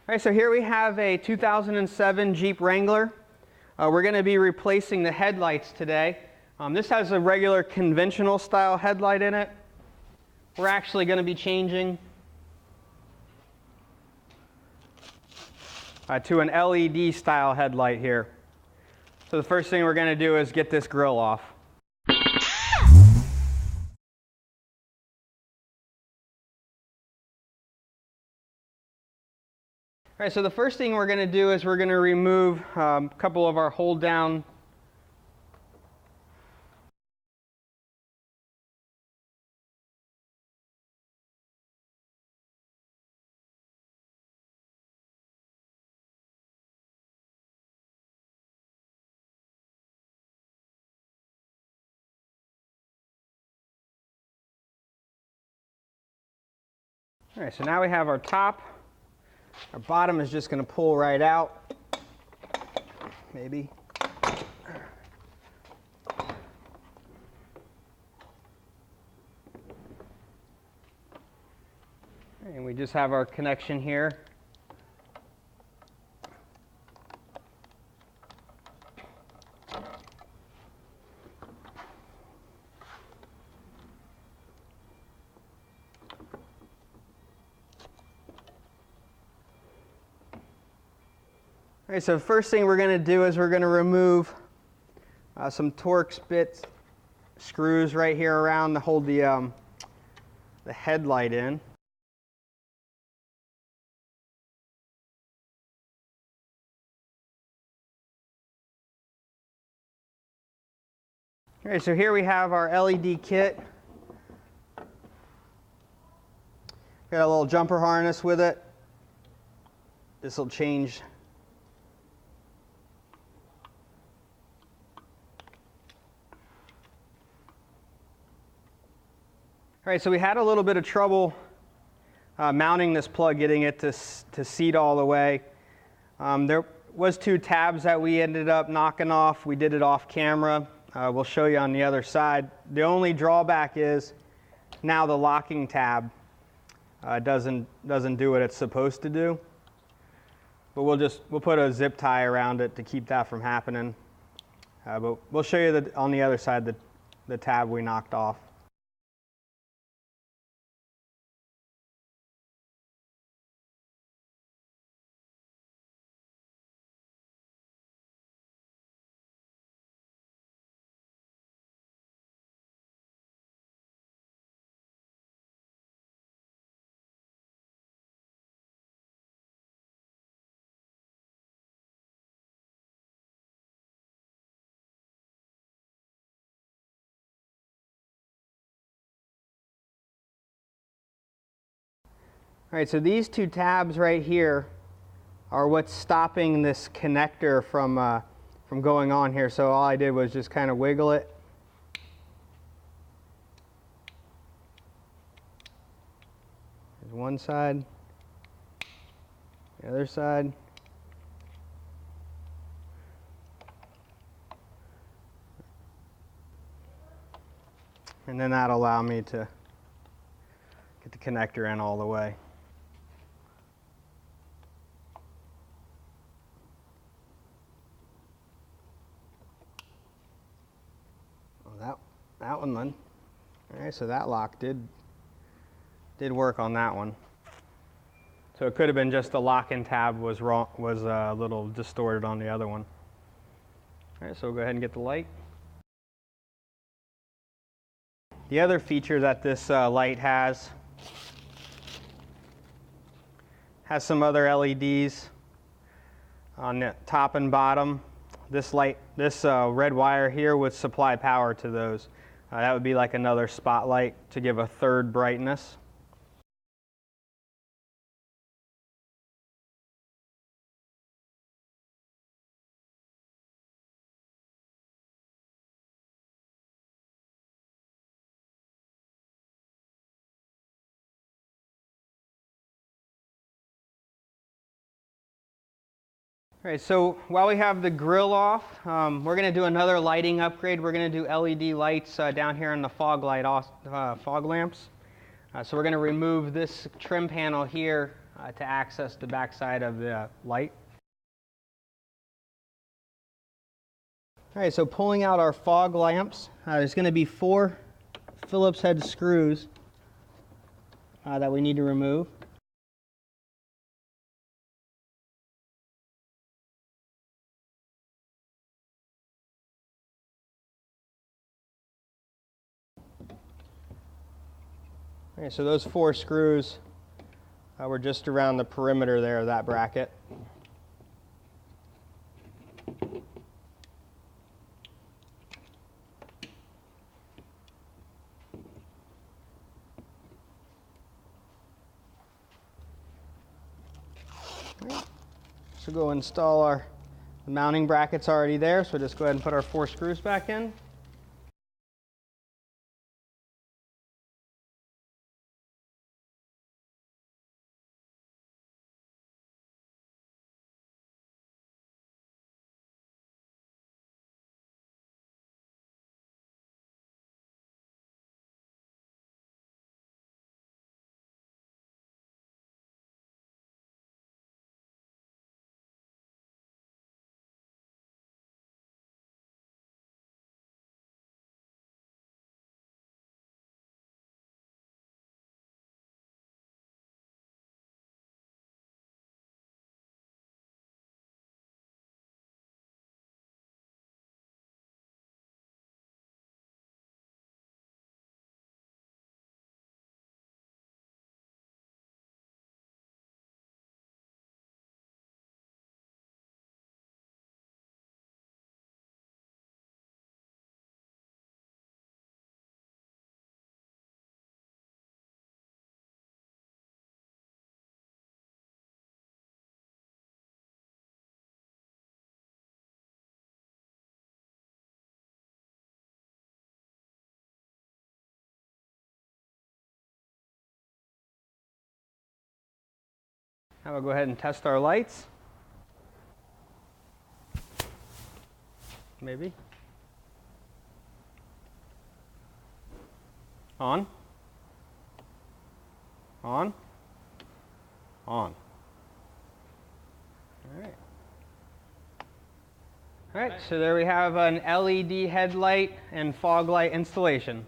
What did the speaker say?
All right, so here we have a 2007 Jeep Wrangler. We're going to be replacing the headlights today. This has a regular conventional style headlight in it. We're actually going to be changing to an LED style headlight here. So the first thing we're going to do is get this grill off. All right, so the first thing we're going to do is we're going to remove a couple of our hold down All right, so now we have our top. Our bottom is just going to pull right out, maybe. And we just have our connection here. All right, so the first thing we're going to do is we're going to remove some Torx bit screws right here around to hold the headlight in. All right, so here we have our LED kit. Got a little jumper harness with it. This will change . All right, so we had a little bit of trouble mounting this plug, getting it to seat all the way. There was 2 tabs that we ended up knocking off. We did it off camera. We'll show you on the other side. The only drawback is now the locking tab doesn't do what it's supposed to do. But we'll put a zip tie around it to keep that from happening. But we'll show you on the other side the tab we knocked off. All right, so these 2 tabs right here are what's stopping this connector from going on here. So all I did was just kind of wiggle it. There's one side, the other side. And then that'll allow me to get the connector in all the way. That one then. All right, so that lock did work on that one. So it could have been just the lock-in tab was a little distorted on the other one. All right, so we'll go ahead and get the light. The other feature that this light has some other LEDs on the top and bottom. This red wire here would supply power to those. That would be like another spotlight to give a third brightness. All right, so while we have the grill off, we're going to do another lighting upgrade. We're going to do LED lights down here in the fog lamps. So we're going to remove this trim panel here to access the backside of the light. All right, so pulling out our fog lamps, there's going to be 4 Phillips head screws that we need to remove. All right, so those 4 screws were just around the perimeter there of that bracket. So go install our mounting brackets already there, so just go ahead and put our 4 screws back in. Now we'll go ahead and test our lights. Maybe. On. On. On. All right. All right, so there we have an LED headlight and fog light installation.